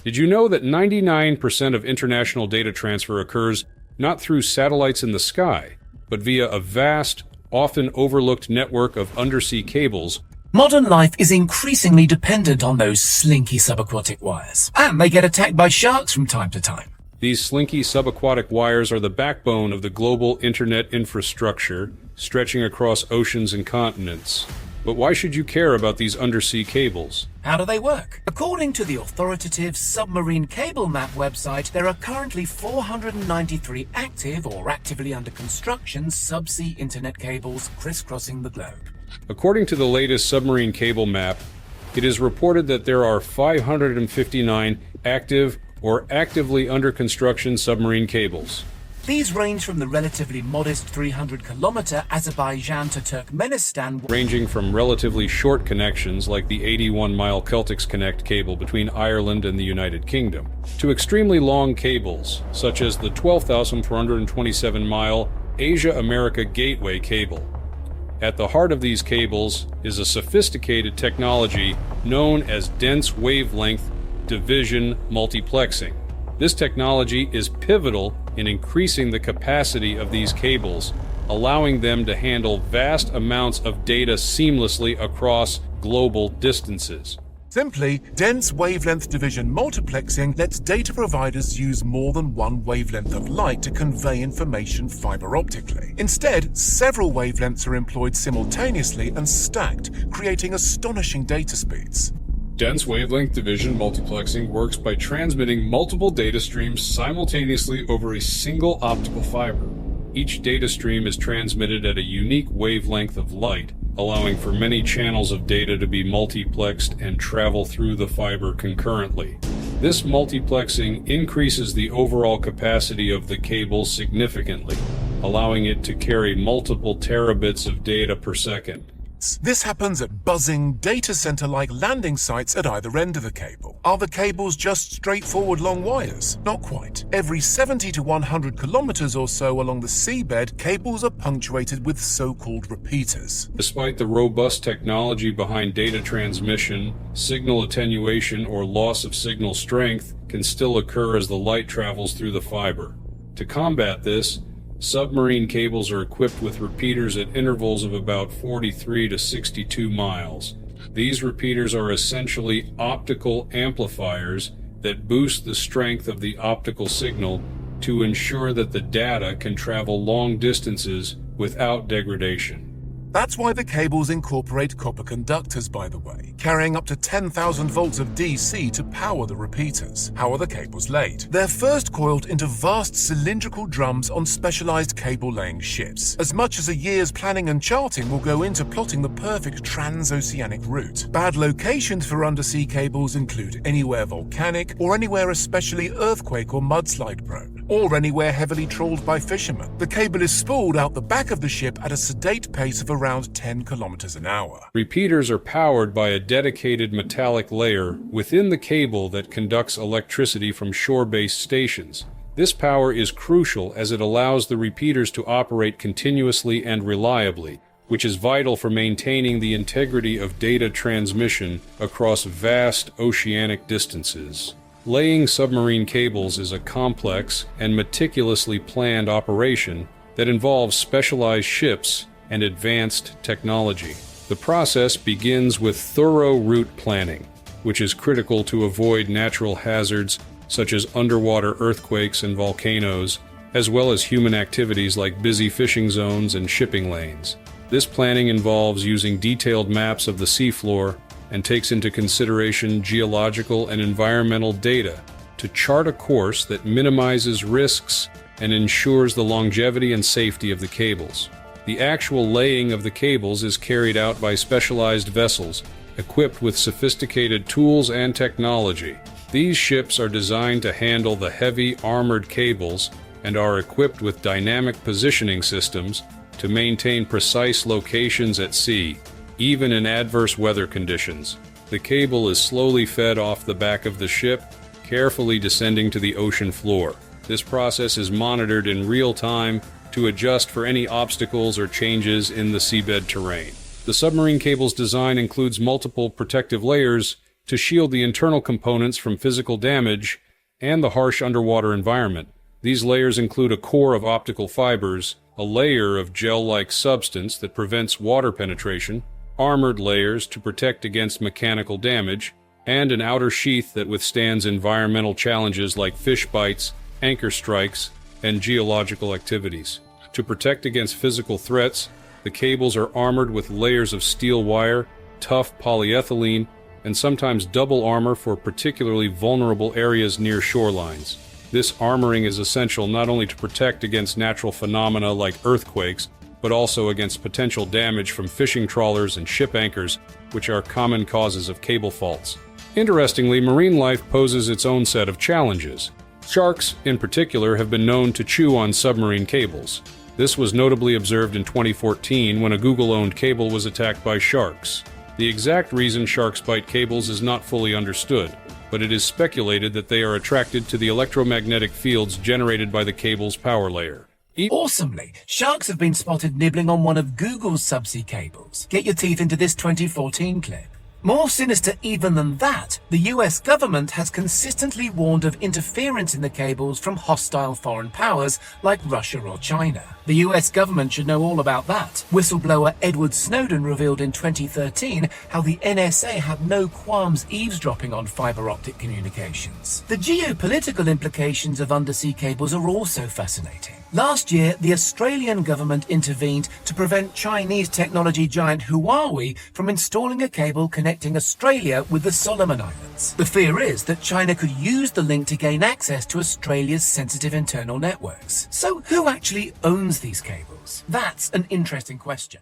Did you know that 99% of international data transfer occurs not through satellites in the sky, but via a vast, often overlooked network of undersea cables? Modern life is increasingly dependent on those slinky subaquatic wires, and they get attacked by sharks from time to time. These slinky subaquatic wires are the backbone of the global internet infrastructure, stretching across oceans and continents. But why should you care about these undersea cables? How do they work? According to the authoritative Submarine Cable Map website, there are currently 493 active or actively under construction subsea internet cables crisscrossing the globe. According to the latest submarine cable map, it is reported that there are 559 active or actively under construction submarine cables. These range from the relatively modest 300-kilometer Azerbaijan to Turkmenistan, ranging from relatively short connections like the 81-mile Celtics Connect cable between Ireland and the United Kingdom, to extremely long cables, such as the 12,427-mile Asia-America Gateway cable. At the heart of these cables is a sophisticated technology known as dense wavelength division multiplexing. This technology is pivotal in increasing the capacity of these cables, allowing them to handle vast amounts of data seamlessly across global distances. Simply, dense wavelength division multiplexing lets data providers use more than one wavelength of light to convey information fiber optically. Instead, several wavelengths are employed simultaneously and stacked, creating astonishing data speeds. Dense wavelength division multiplexing works by transmitting multiple data streams simultaneously over a single optical fiber. Each data stream is transmitted at a unique wavelength of light, allowing for many channels of data to be multiplexed and travel through the fiber concurrently. This multiplexing increases the overall capacity of the cable significantly, allowing it to carry multiple terabits of data per second. This happens at buzzing, data center-like landing sites at either end of the cable. Are the cables just straightforward long wires? Not quite. Every 70 to 100 kilometers or so along the seabed, cables are punctuated with so-called repeaters. Despite the robust technology behind data transmission, signal attenuation or loss of signal strength can still occur as the light travels through the fiber. To combat this, submarine cables are equipped with repeaters at intervals of about 43 to 62 miles. These repeaters are essentially optical amplifiers that boost the strength of the optical signal to ensure that the data can travel long distances without degradation. That's why the cables incorporate copper conductors, by the way, carrying up to 10,000 volts of DC to power the repeaters. How are the cables laid? They're first coiled into vast cylindrical drums on specialized cable-laying ships. As much as a year's planning and charting will go into plotting the perfect transoceanic route. Bad locations for undersea cables include anywhere volcanic, or anywhere especially earthquake or mudslide prone, or anywhere heavily trawled by fishermen. The cable is spooled out the back of the ship at a sedate pace of around 10 kilometers an hour. Repeaters are powered by a dedicated metallic layer within the cable that conducts electricity from shore-based stations. This power is crucial as it allows the repeaters to operate continuously and reliably, which is vital for maintaining the integrity of data transmission across vast oceanic distances. Laying submarine cables is a complex and meticulously planned operation that involves specialized ships and advanced technology. The process begins with thorough route planning, which is critical to avoid natural hazards such as underwater earthquakes and volcanoes, as well as human activities like busy fishing zones and shipping lanes. This planning involves using detailed maps of the seafloor and takes into consideration geological and environmental data to chart a course that minimizes risks and ensures the longevity and safety of the cables. The actual laying of the cables is carried out by specialized vessels, equipped with sophisticated tools and technology. These ships are designed to handle the heavy, armored cables and are equipped with dynamic positioning systems to maintain precise locations at sea, even in adverse weather conditions. The cable is slowly fed off the back of the ship, carefully descending to the ocean floor. This process is monitored in real time to adjust for any obstacles or changes in the seabed terrain. The submarine cable's design includes multiple protective layers to shield the internal components from physical damage and the harsh underwater environment. These layers include a core of optical fibers, a layer of gel-like substance that prevents water penetration, armored layers to protect against mechanical damage, and an outer sheath that withstands environmental challenges like fish bites, anchor strikes, and geological activities. To protect against physical threats, the cables are armored with layers of steel wire, tough polyethylene, and sometimes double armor for particularly vulnerable areas near shorelines. This armoring is essential not only to protect against natural phenomena like earthquakes, but also against potential damage from fishing trawlers and ship anchors, which are common causes of cable faults. Interestingly, marine life poses its own set of challenges. Sharks, in particular, have been known to chew on submarine cables. This was notably observed in 2014 when a Google-owned cable was attacked by sharks. The exact reason sharks bite cables is not fully understood, but it is speculated that they are attracted to the electromagnetic fields generated by the cable's power layer. Awesomely, sharks have been spotted nibbling on one of Google's subsea cables. Get your teeth into this 2014 clip. More sinister even than that, the US government has consistently warned of interference in the cables from hostile foreign powers like Russia or China. The US government should know all about that. Whistleblower Edward Snowden revealed in 2013 how the NSA had no qualms eavesdropping on fiber optic communications. The geopolitical implications of undersea cables are also fascinating. Last year, the Australian government intervened to prevent Chinese technology giant Huawei from installing a cable connecting Australia with the Solomon Islands. The fear is that China could use the link to gain access to Australia's sensitive internal networks. So who actually owns these cables? That's an interesting question.